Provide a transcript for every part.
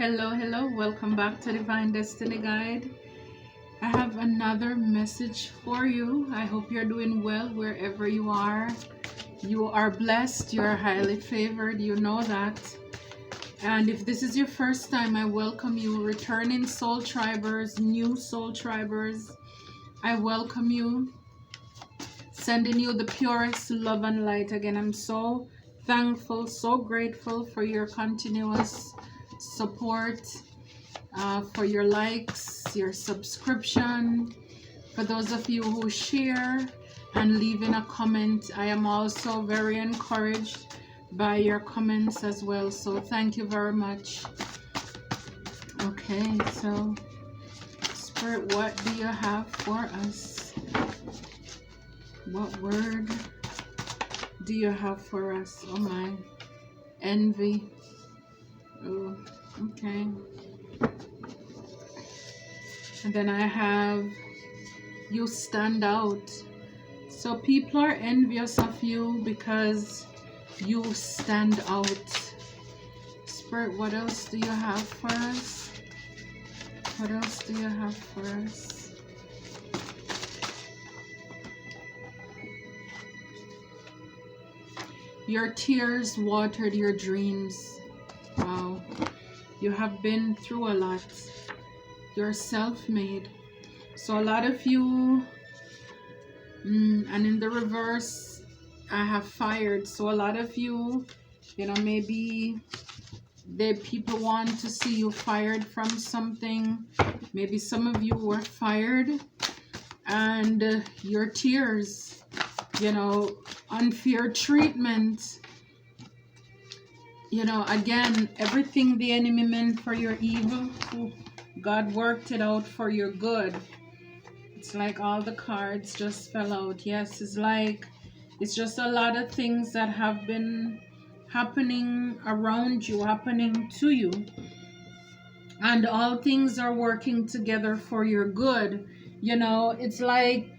Hello, welcome back to Divine Destiny Guide. I have another message for you. I hope you're doing well wherever you are. You are blessed, you are highly favored, you know that. And if this is your first time, I welcome you. Returning soul tribers, new soul tribers, I welcome you. Sending you the purest love and light. Again, I'm so thankful, so grateful for your continuous support, for your likes, your subscription, for those of you who share and leaving a comment. I am also very encouraged by your comments as well, so thank you very much. Okay, so Spirit, what do you have for us? What word do you have for us? Oh my, envy. Oh, okay. And then I have, you stand out. So people are envious of you because you stand out. Spirit, what else do you have for us? What else do you have for us? Your tears watered your dreams. Wow. You have been through a lot. You're self-made. So a lot of you, and in the reverse, I have fired. So a lot of you, maybe people want to see you fired from something. Maybe some of you were fired, and your tears, unfair treatment, again, everything the enemy meant for your evil, God worked it out for your good. It's like all the cards just fell out. Yes, it's just a lot of things that have been happening around you, happening to you. And all things are working together for your good. It's like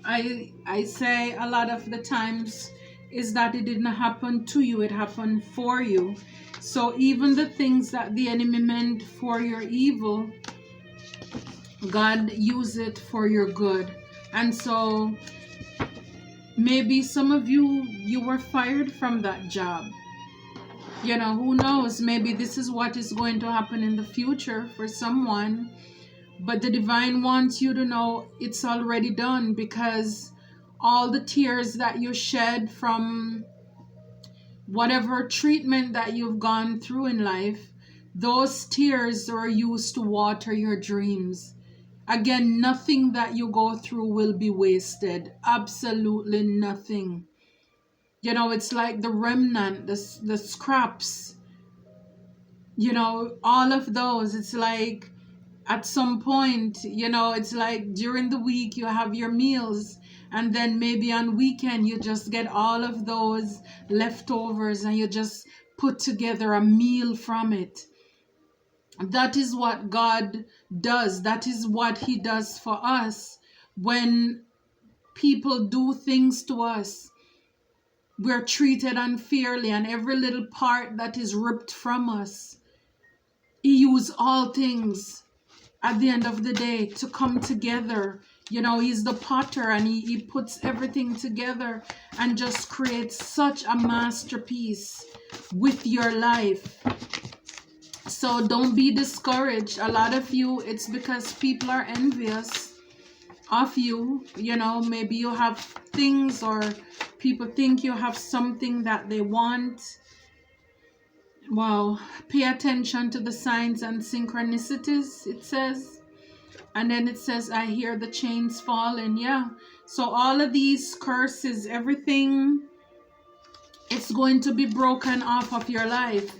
I say a lot of the times is that it didn't happen to you, it happened for you. So even the things that the enemy meant for your evil, God used it for your good. And so maybe some of you were fired from that job. Who knows? Maybe this is what is going to happen in the future for someone. But the divine wants you to know it's already done, because all the tears that you shed from whatever treatment that you've gone through in life, those tears are used to water your dreams. Again, nothing that you go through will be wasted. Absolutely nothing. It's like the remnant, the scraps, all of those. It's like at some point, it's like during the week you have your meals, and then maybe on weekend you just get all of those leftovers and you just put together a meal from it. That is what God does. That is what he does for us. When people do things to us, we're treated unfairly, and every little part that is ripped from us, he uses all things at the end of the day to come together. He's the potter, and he puts everything together and just creates such a masterpiece with your life. So don't be discouraged. A lot of you, it's because people are envious of you. Maybe you have things, or people think you have something that they want. Wow. Pay attention to the signs and synchronicities, it says. And then it says, I hear the chains falling. Yeah. So all of these curses, everything, it's going to be broken off of your life.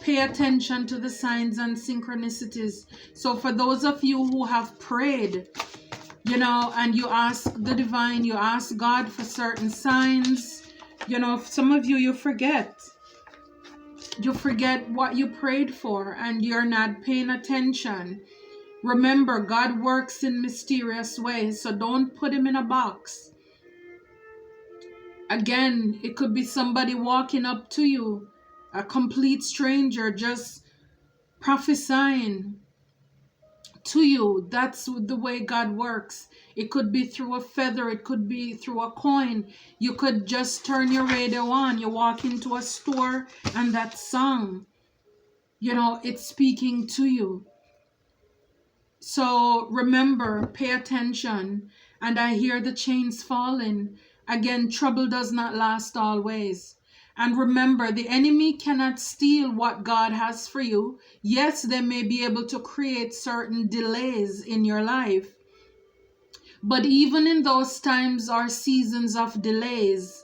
Pay attention to the signs and synchronicities. So for those of you who have prayed, and you ask the divine, you ask God for certain signs, some of you forget. You forget what you prayed for, and you're not paying attention. Remember, God works in mysterious ways, so don't put him in a box. Again, it could be somebody walking up to you, a complete stranger, just prophesying to you. That's the way God works. It could be through a feather, it could be through a coin. You could just turn your radio on, you walk into a store, and that song, it's speaking to you. So remember, pay attention. And I hear the chains falling. Again, trouble does not last always. And remember, the enemy cannot steal what God has for you. Yes, they may be able to create certain delays in your life. But even in those times or seasons of delays,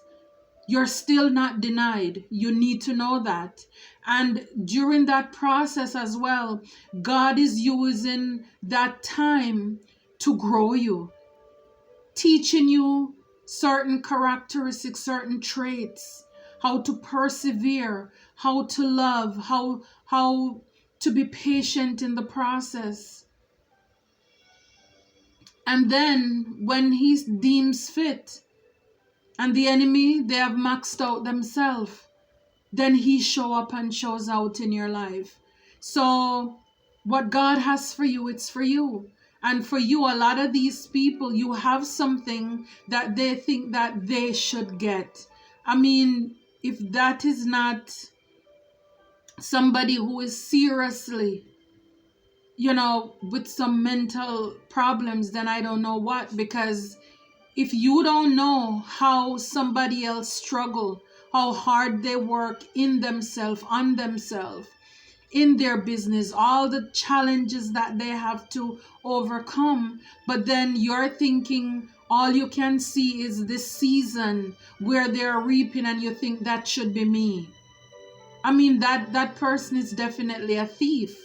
you're still not denied. You need to know that. And during that process as well, God is using that time to grow you, teaching you certain characteristics, certain traits, how to persevere, how to love, how to be patient in the process. And then when he deems fit, and the enemy, they have maxed out themselves, then he show up and shows out in your life. So what God has for you, it's for you. And for you, a lot of these people, you have something that they think that they should get. I mean, if that is not somebody who is seriously, with some mental problems, then I don't know what. Because if you don't know how somebody else struggle, how hard they work in themselves, on themselves, in their business, all the challenges that they have to overcome, but then you're thinking all you can see is this season where they're reaping, and you think that should be me. I mean, that person is definitely a thief.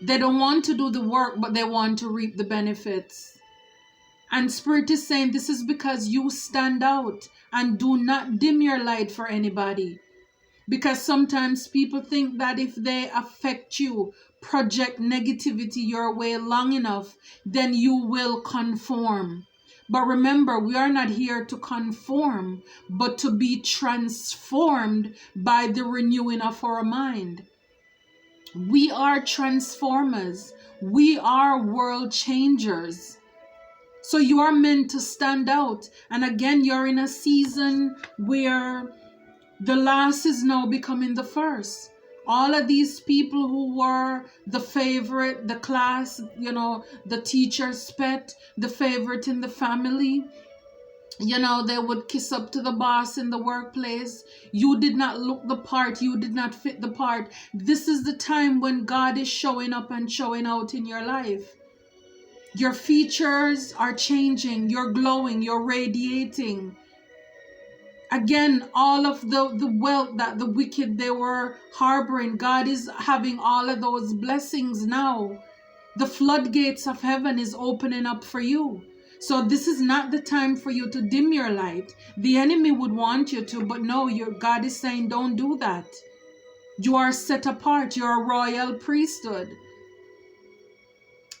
They don't want to do the work, but they want to reap the benefits. And Spirit is saying this is because you stand out, and do not dim your light for anybody. Because sometimes people think that if they affect you, project negativity your way long enough, then you will conform. But remember, we are not here to conform, but to be transformed by the renewing of our mind. We are transformers. We are world changers. So you are meant to stand out. And again, you're in a season where the last is now becoming the first. All of these people who were the favorite, the class, the teacher's pet, the favorite in the family, they would kiss up to the boss in the workplace. You did not look the part. You did not fit the part. This is the time when God is showing up and showing out in your life. Your features are changing. You're glowing. You're radiating. Again, all of the wealth that the wicked they were harboring, God is having all of those blessings now. The floodgates of heaven is opening up for you. So this is not the time for you to dim your light. The enemy would want you to, but no, God is saying don't do that. You are set apart. You're a royal priesthood.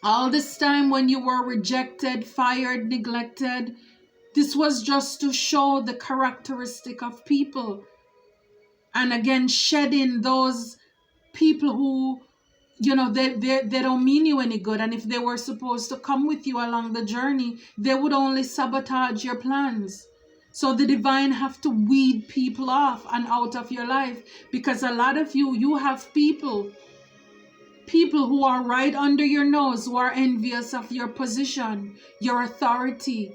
All this time when you were rejected, fired, neglected, this was just to show the characteristic of people. And again, shedding those people who, they don't mean you any good. And if they were supposed to come with you along the journey, they would only sabotage your plans. So the divine have to weed people off and out of your life. Because a lot of you have people who are right under your nose, who are envious of your position, your authority,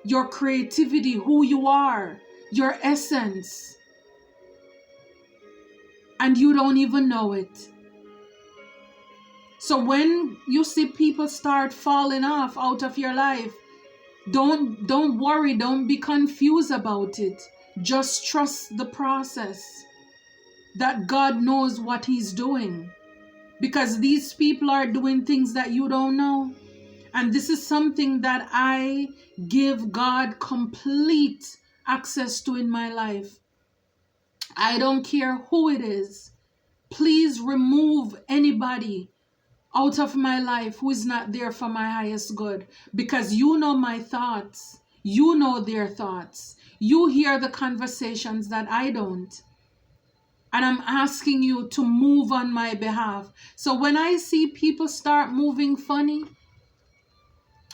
your creativity, who you are, your essence, and you don't even know it. So when you see people start falling off out of your life, don't worry, don't be confused about it. Just trust the process, that God knows what he's doing, because these people are doing things that you don't know. And this is something that I give God complete access to in my life. I don't care who it is. Please remove anybody out of my life who is not there for my highest good. Because you know my thoughts. You know their thoughts. You hear the conversations that I don't. And I'm asking you to move on my behalf. So when I see people start moving funny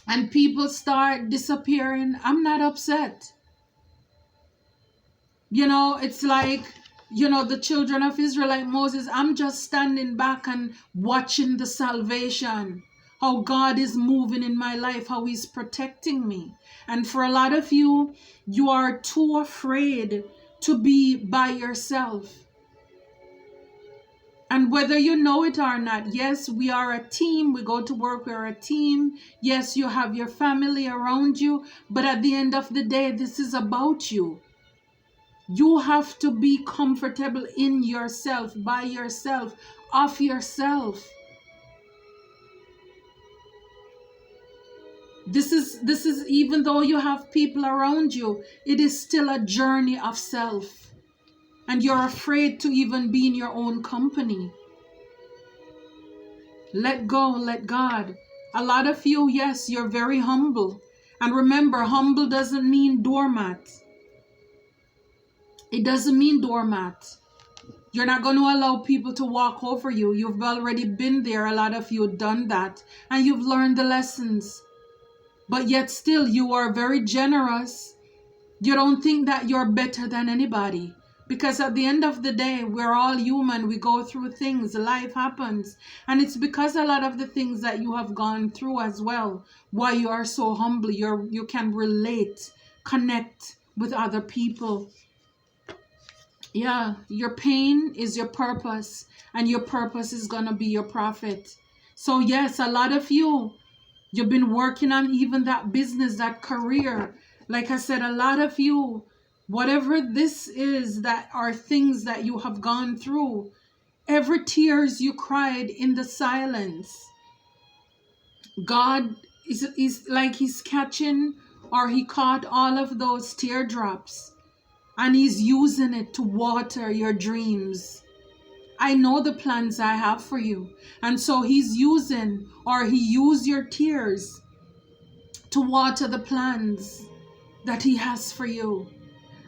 and people start disappearing, I'm not upset. It's like, the children of Israel, like Moses, I'm just standing back and watching the salvation, how God is moving in my life, how he's protecting me. And for a lot of you, you are too afraid to be by yourself. And whether you know it or not, yes, we are a team. We go to work, we're a team. Yes, you have your family around you. But at the end of the day, this is about you. You have to be comfortable in yourself, by yourself, of yourself. This is even though you have people around you, it is still a journey of self. And you're afraid to even be in your own company. Let go, let God. A lot of you, yes, you're very humble. And remember, humble doesn't mean doormat. It doesn't mean doormat. You're not going to allow people to walk over you. You've already been there. A lot of you have done that. And you've learned the lessons. But yet still, you are very generous. You don't think that you're better than anybody. Because at the end of the day, we're all human. We go through things. Life happens. And it's because a lot of the things that you have gone through as well, why you are so humble. You can relate, connect with other people. Yeah, your pain is your purpose. And your purpose is going to be your profit. So yes, a lot of you, you've been working on even that business, that career. Like I said, a lot of you, whatever this is, that are things that you have gone through, every tears you cried in the silence, God is like he's catching, or he caught all of those teardrops and he's using it to water your dreams. I know the plans I have for you. And so he's using, or he used your tears to water the plans that he has for you.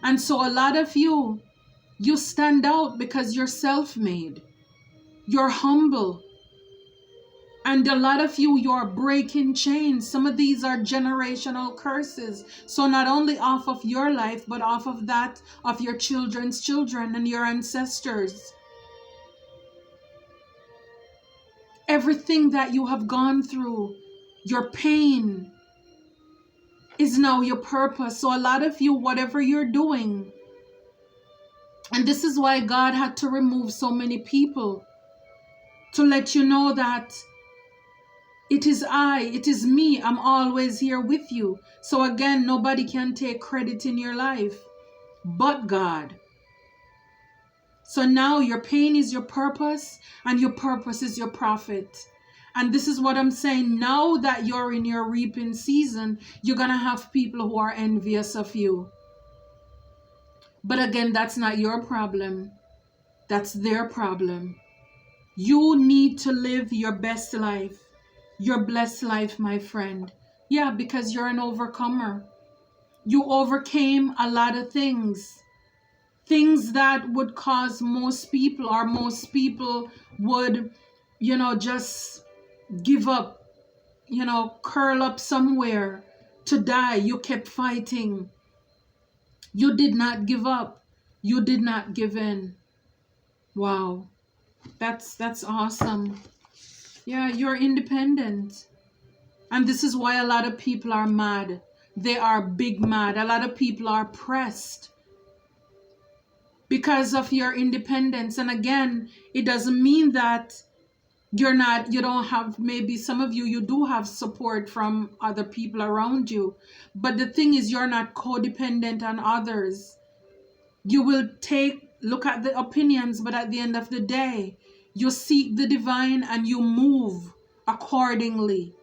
And so a lot of you, you stand out because you're self-made. You're humble. And a lot of you, you're breaking chains. Some of these are generational curses. So not only off of your life, but off of that of your children's children and your ancestors. Everything that you have gone through, your pain, is now your purpose. So a lot of you, whatever you're doing, and this is why God had to remove so many people, to let you know that it is me, I'm always here with you. So again, nobody can take credit in your life but God. So now your pain is your purpose, and your purpose is your profit. And this is what I'm saying. Now that you're in your reaping season, you're going to have people who are envious of you. But again, that's not your problem. That's their problem. You need to live your best life, your blessed life, my friend. Yeah, because you're an overcomer. You overcame a lot of things. Things that would cause most people would, just give up, curl up somewhere to die. You kept fighting. You did not give up. You did not give in. Wow. That's awesome. Yeah, you're independent. And this is why a lot of people are mad. They are big mad. A lot of people are pressed because of your independence. And again, it doesn't mean that you don't have, maybe some of you do have support from other people around you. But the thing is, you're not codependent on others. You will look at the opinions, but at the end of the day, you seek the divine and you move accordingly.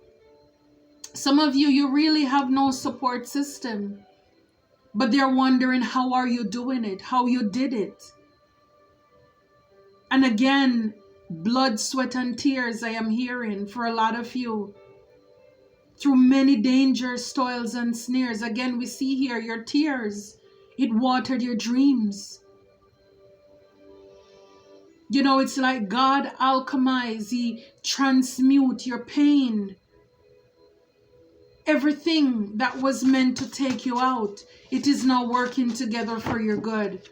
Some of you, you really have no support system, but they're wondering, how are you doing it? How you did it? And again, blood, sweat, and tears I am hearing for a lot of you. Through many dangers, toils, and snares. Again, we see here your tears. It watered your dreams. You know, it's like God alchemize, he transmute your pain. Everything that was meant to take you out, it is now working together for your good.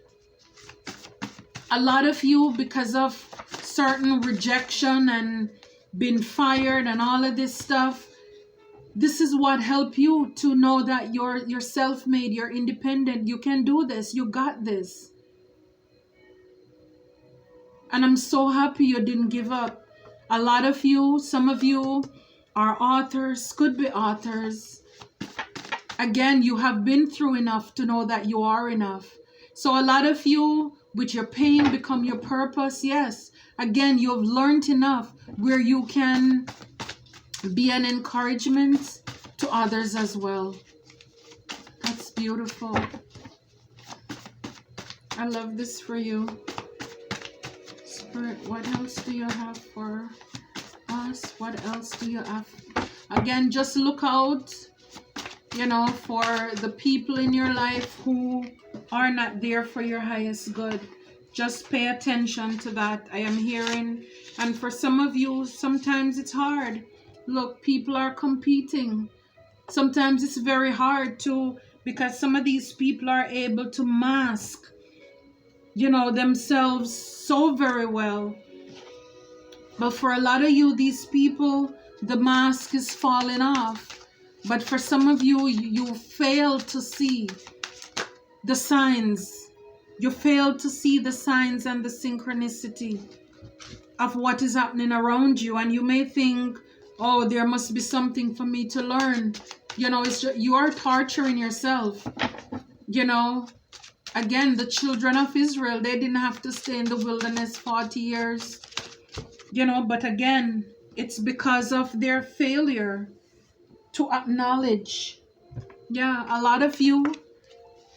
A lot of you, because of certain rejection and being fired and all of this stuff, this is what helped you to know that you're self-made, you're independent, you can do this, you got this. And I'm so happy you didn't give up. A lot of you, some of you are authors, could be authors. Again, you have been through enough to know that you are enough. So a lot of you, with your pain, become your purpose. Yes. Again, you have learned enough where you can be an encouragement to others as well. That's beautiful. I love this for you. Spirit, what else do you have for us? What else do you have? Again, just look out, you know, for the people in your life who are not there for your highest good. Just pay attention to that. I am hearing, and for some of you, sometimes it's hard. Look, people are competing. Sometimes it's very hard to, because some of these people are able to mask, you know, themselves so very well. But for a lot of you, these people, the mask is falling off. But for some of you, you fail to see the signs. You fail to see the signs and the synchronicity of what is happening around you. And you may think, oh, there must be something for me to learn. You know, it's just, you are torturing yourself. You know, again, the children of Israel, they didn't have to stay in the wilderness 40 years. You know, but again, it's because of their failure to acknowledge. Yeah, a lot of you,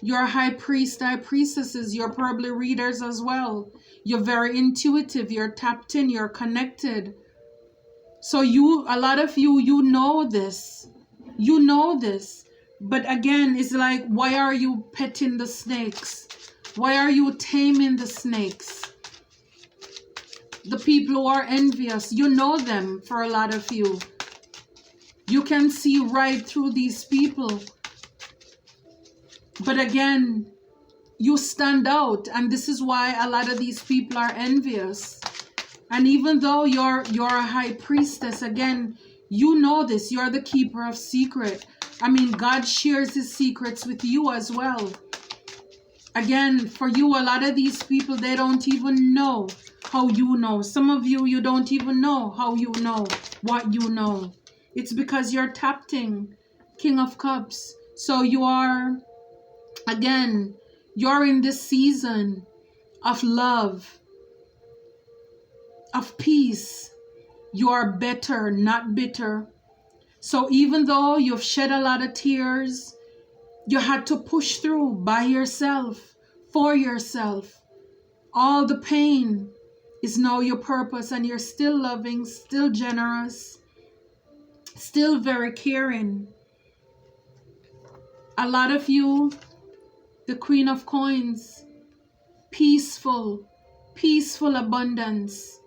you're high priest, high priestesses, you're probably readers as well. You're very intuitive, you're tapped in, you're connected. So you, a lot of you, you know this. You know this. But again, it's like, why are you petting the snakes? Why are you taming the snakes? The people who are envious, you know them. For a lot of you, you can see right through these people. But again, you stand out, and this is why a lot of these people are envious. And even though you're a high priestess, again, you know this. You're the keeper of secret. I mean, God shares his secrets with you as well. Again, for you, a lot of these people, they don't even know how you know. Some of you, you don't even know how you know what you know. It's because you're tapped in, King of Cups. So you are, again, you're in this season of love, of peace. You are better, not bitter. So even though you've shed a lot of tears, you had to push through by yourself, for yourself. All the pain is now your purpose, and you're still loving, still generous, still very caring. A lot of you, the Queen of Coins, peaceful, peaceful abundance.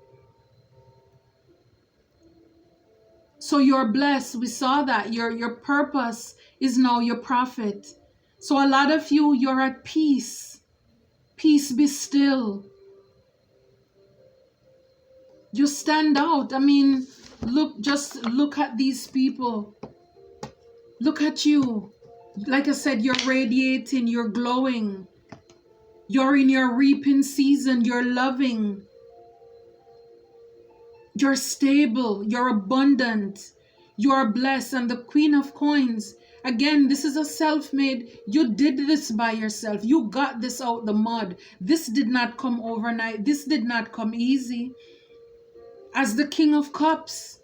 So you're blessed. We saw that your purpose is now your profit. So a lot of you, you're at peace. Peace be still. You stand out. I mean, look, just look at these people. Look at you. Like I said, you're radiating, you're glowing. You're in your reaping season, you're loving. You're stable, you're abundant, you're blessed. And the Queen of Coins, again, this is a self-made. You did this by yourself. You got this out the mud. This did not come overnight. This did not come easy. As the King of Cups,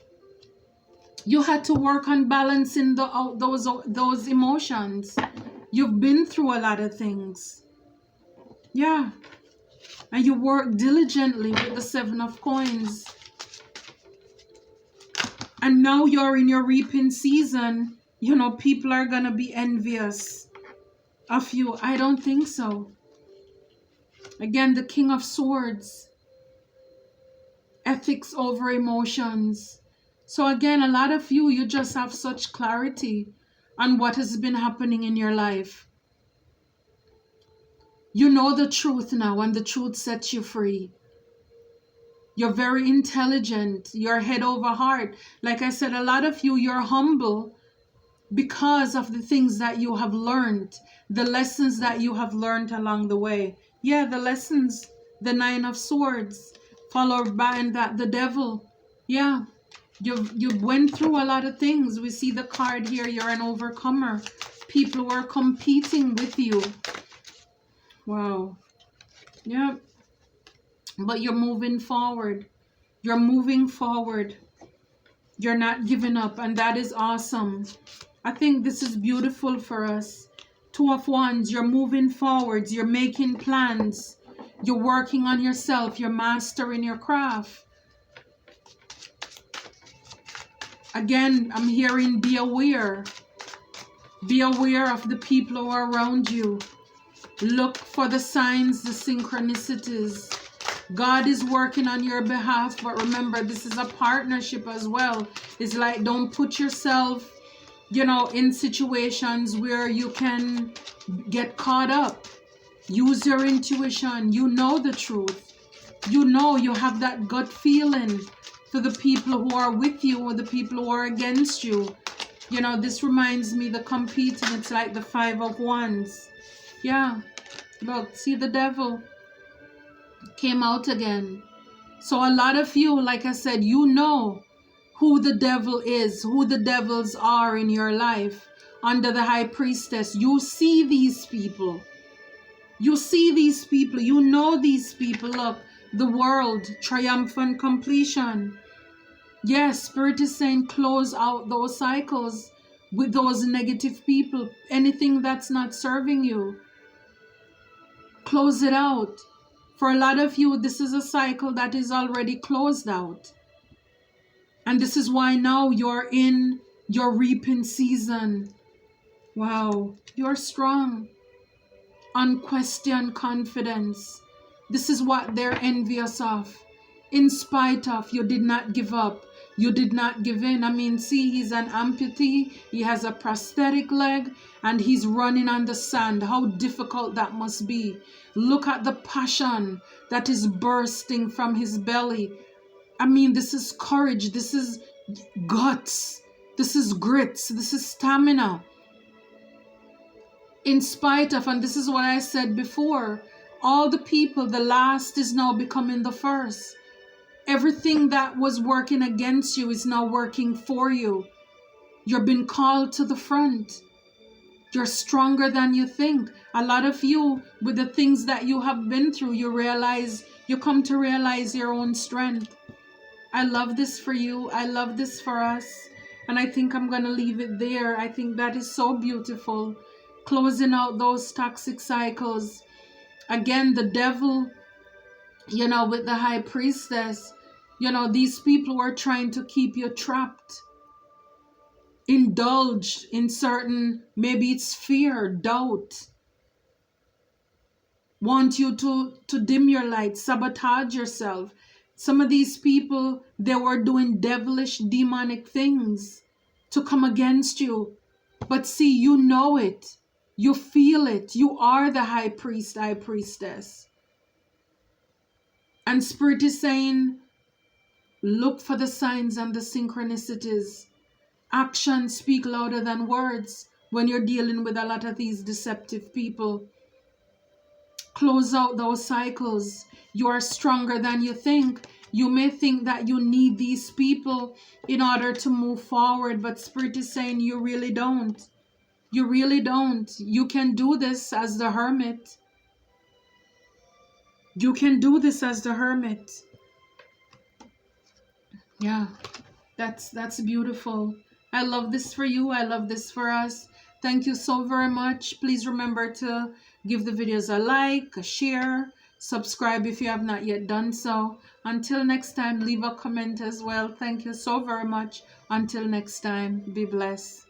you had to work on balancing those emotions. You've been through a lot of things. Yeah. And you work diligently with the Seven of Coins. And now you're in your reaping season. You know, people are going to be envious of you. I don't think so. Again, the King of Swords. ethics over emotions. So again, a lot of you just have such clarity on what has been happening in your life. You know the truth now, and the truth sets you free. You're very intelligent. You're head over heart. Like I said, a lot of you, you're humble because of the things that you have learned, the lessons that you have learned along the way. Yeah, the lessons, the 9 of Swords, followed by that the Devil. Yeah, you went through a lot of things. We see the card here. You're an overcomer. People who are competing with you. Wow. Yeah. But you're moving forward. You're moving forward. You're not giving up, and that is awesome. I think this is beautiful for us. 2 of Wands, you're moving forwards. You're making plans. You're working on yourself. You're mastering your craft. Again, I'm hearing be aware. Be aware of the people who are around you. Look for the signs, the synchronicities. God is working on your behalf, but remember, this is a partnership as well. It's like, don't put yourself, in situations where you can get caught up. Use your intuition. You know the truth. You have that gut feeling for the people who are with you or the people who are against you. This reminds me, the competing, it's like the 5 of Wands. Yeah, look, see the Devil came out again. So a lot of you, like I said, you know who the devil is, who the devils are in your life. Under the High Priestess, you see these people. You see these people. You know these people. Look, the World, triumphant completion. Yes, Spirit is saying close out those cycles with those negative people. Anything that's not serving you, close it out. For a lot of you, this is a cycle that is already closed out. And this is why now you're in your reaping season. Wow, you're strong. Unquestioned confidence. This is what they're envious of. In spite of, you did not give up. You did not give in. I mean, see, he's an amputee. He has a prosthetic leg and he's running on the sand. How difficult that must be. Look at the passion that is bursting from his belly. I mean, this is courage. This is guts. This is grits. This is stamina. In spite of, and this is what I said before, all the people, the last is now becoming the first. Everything that was working against you is now working for you. You've been called to the front. You're stronger than you think. A lot of you, with the things that you have been through, you come to realize your own strength. I love this for you. I love this for us. And I think I'm going to leave it there. I think that is so beautiful. Closing out those toxic cycles. Again, the devil, with the High Priestess, these people were trying to keep you trapped, indulged in certain, maybe it's fear, doubt, want you to dim your light, sabotage yourself. Some of these people, they were doing devilish, demonic things to come against you. But see, you know it. You feel it. You are the High Priest, High Priestess. And Spirit is saying, look for the signs and the synchronicities. Actions speak louder than words when you're dealing with a lot of these deceptive people. Close out those cycles. You are stronger than you think. You may think that you need these people in order to move forward, but Spirit is saying you really don't. You really don't. You can do this as the Hermit. You can do this as the Hermit. Yeah, that's beautiful. I love this for you. I love this for us. Thank you so very much. Please remember to give the videos a like, a share, subscribe if you have not yet done so. Until next time, leave a comment as well. Thank you so very much. Until next time, be blessed.